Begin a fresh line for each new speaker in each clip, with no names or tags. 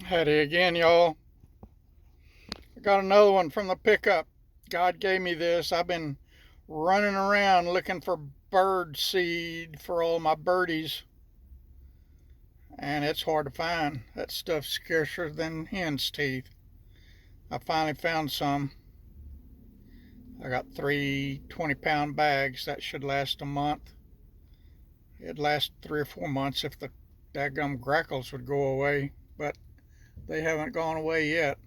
Howdy again, y'all. I got another one from the pickup. God gave me this. I've been running around looking for bird seed for all my birdies, and it's hard to find. That stuff's scarcer than hen's teeth. I finally found some. I got three 20-pound bags. That should last a month. It'd last 3 or 4 months if the daggum grackles would go away, but they haven't gone away yet.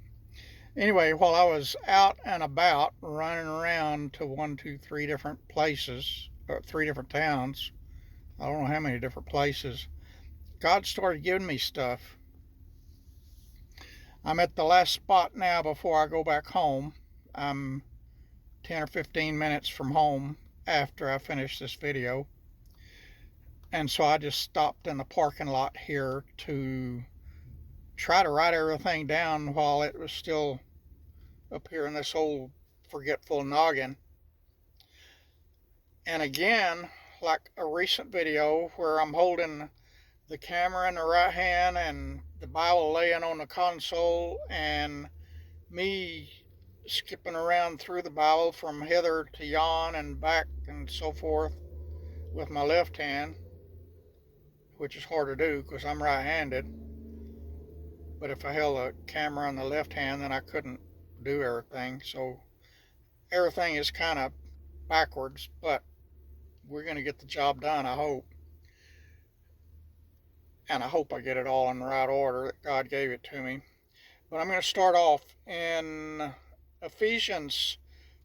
Anyway, while I was out and about running around to one, two, three different places, or three different towns, I don't know how many different places, God started giving me stuff. I'm at the last spot now before I go back home. I'm 10 or 15 minutes from home after I finish this video. And so I just stopped in the parking lot here to try to write everything down while it was still up here in this old forgetful noggin. And again, like a recent video where I'm holding the camera in the right hand and the Bible laying on the console, and me skipping around through the Bible from hither to yon and back and so forth with my left hand, which is hard to do because I'm right-handed. But if I held the camera in the left hand, then I couldn't do everything. So everything is kind of backwards, but we're going to get the job done, I hope. And I hope I get it all in the right order that God gave it to me. But I'm going to start off in Ephesians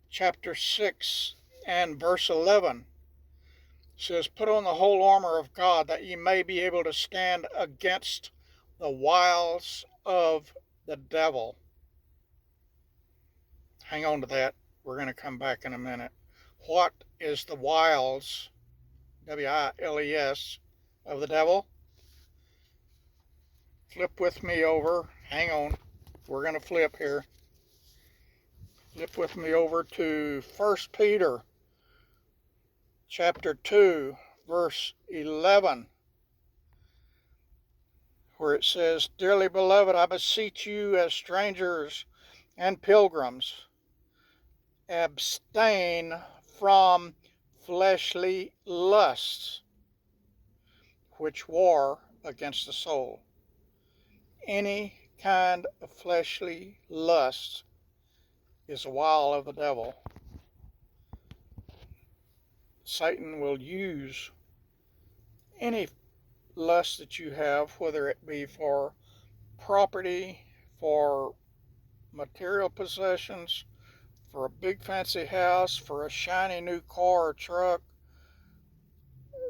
chapter 6 and verse 11. It says, "Put on the whole armor of God, that ye may be able to stand against the wiles of the devil." Hang on to that. We're going to come back in a minute. What is the wiles, W-I-L-E-S, of the devil? Flip with me over. Hang on. We're going to flip here. Flip with me over to 1 Peter chapter 2, verse 11, where it says, "Dearly beloved, I beseech you as strangers and pilgrims, abstain from fleshly lusts, which war against the soul." Any kind of fleshly lust is a wile of the devil. Satan will use any lust that you have, whether it be for property, for material possessions, for a big fancy house, for a shiny new car or truck.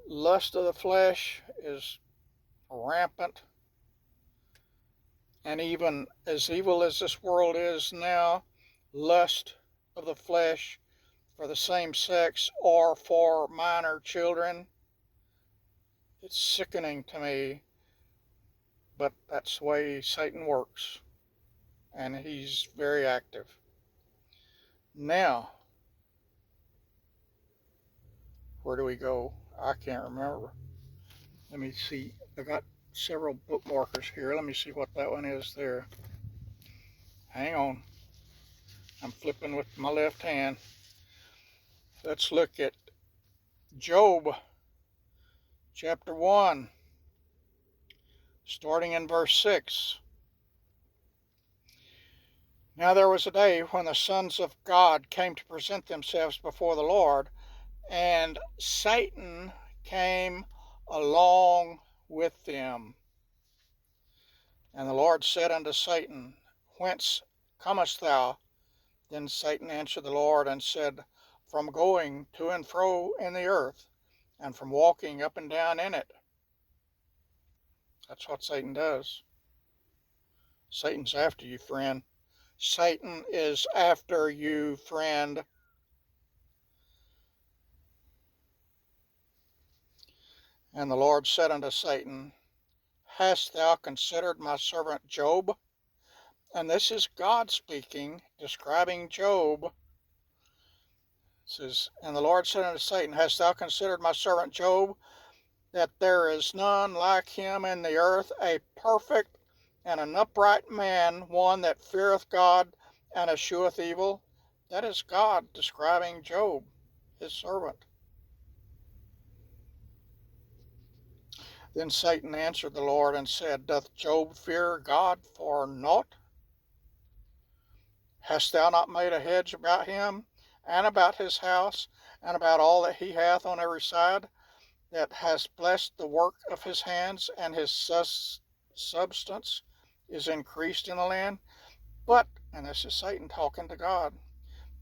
Lust of the flesh is rampant. And even as evil as this world is now, lust of the flesh for the same sex or for minor children, it's sickening to me, but that's the way Satan works, and he's very active. Now, where do we go? I can't remember. Let me see. I got several bookmarkers here. Let me see what that one is there. Hang on. I'm flipping with my left hand. Let's look at Job chapter 1, starting in verse 6. "Now there was a day when the sons of God came to present themselves before the Lord, and Satan came along with them. And the Lord said unto Satan, Whence comest thou? Then Satan answered the Lord and said, From going to and fro in the earth, and from walking up and down in it." That's what Satan does. Satan's after you, friend. Satan is after you, friend. And the Lord said unto Satan, Hast thou considered my servant Job? And this is God speaking, describing Job. It says, "And the Lord said unto Satan, Hast thou considered my servant Job, that there is none like him in the earth, a perfect and an upright man, one that feareth God and escheweth evil. That is God describing Job, his servant. Then Satan answered the Lord and said, Doth Job fear God for naught? Hast thou not made a hedge about him, and about his house, and about all that he hath on every side, that hast blessed the work of his hands, and his substance is increased in the land? But, and this is Satan talking to God,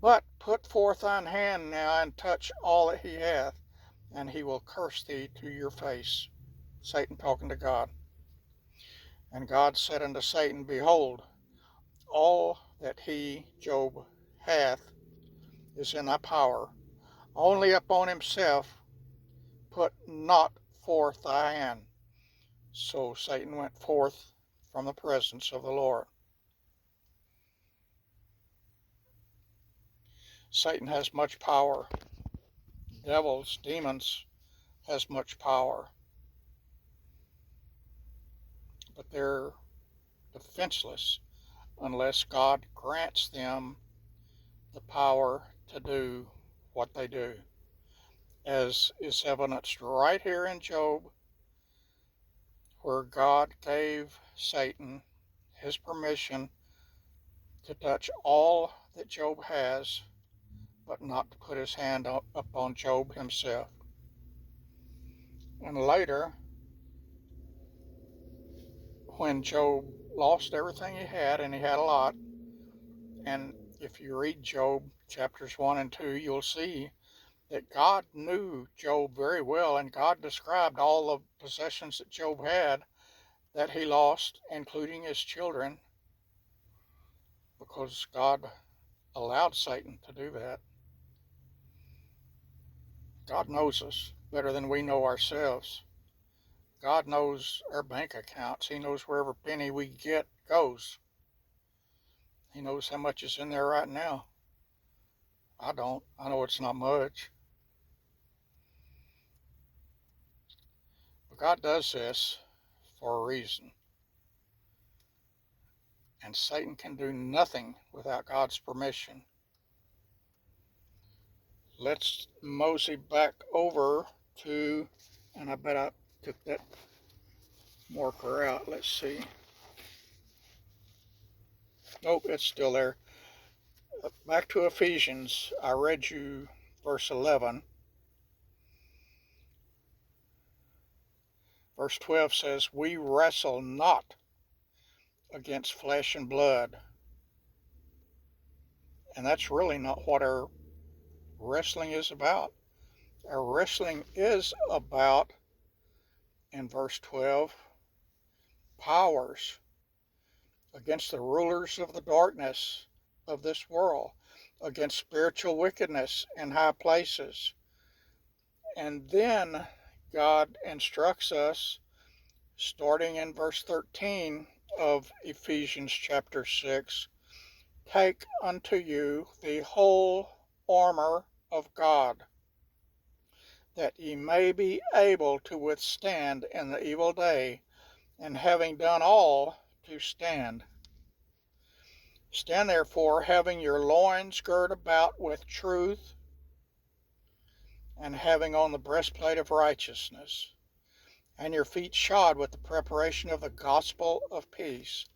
but put forth thine hand now, and touch all that he hath, and he will curse thee to your face. Satan talking to God. And God said unto Satan, Behold, all that he, Job, hath is in thy power. Only upon himself put not forth thy hand. So Satan went forth from the presence of the Lord. Satan has much power. Devils, demons, has much power. But they're defenseless unless God grants them the power to do what they do, as is evidenced right here in Job, where God gave Satan his permission to touch all that Job has, but not to put his hand upon Job himself. And later, when Job lost everything he had, and he had a lot, and if you read Job chapters 1 and 2, you'll see that God knew Job very well, and God described all the possessions that Job had that he lost, including his children, because God allowed Satan to do that. God knows us better than we know ourselves. God knows our bank accounts. He knows where every penny we get goes. He knows how much is in there right now. I don't. I know it's not much. But God does this for a reason. And Satan can do nothing without God's permission. Let's mosey back over to, and I bet I took that marker out. Let's see. Nope, it's still there. Back to Ephesians. I read you verse 11. Verse 12 says, We wrestle not against flesh and blood. And that's really not what our wrestling is about. Our wrestling is about, in verse 12, powers against the rulers of the darkness of this world, against spiritual wickedness in high places. And then God instructs us, starting in verse 13 of Ephesians chapter 6, Take unto you the whole armor of God, that ye may be able to withstand in the evil day, and having done all, to stand. Stand therefore, having your loins girt about with truth, and having on the breastplate of righteousness, and your feet shod with the preparation of the gospel of peace.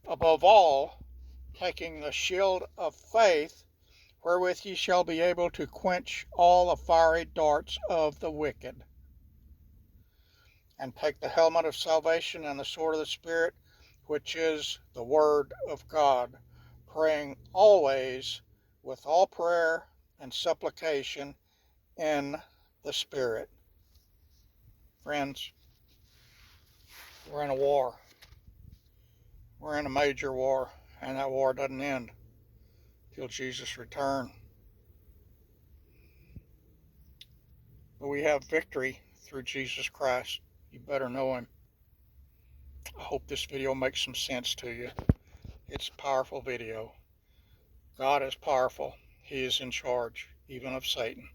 Above all, taking the shield of faith, wherewith ye shall be able to quench all the fiery darts of the wicked. And take the helmet of salvation and the sword of the Spirit, which is the word of God, praying always with all prayer and supplication in the Spirit. Friends, we're in a war. We're in a major war, and that war doesn't end till Jesus returns. But we have victory through Jesus Christ. You better know him. I hope this video makes some sense to you. It's a powerful video. God is powerful. He is in charge, even of Satan.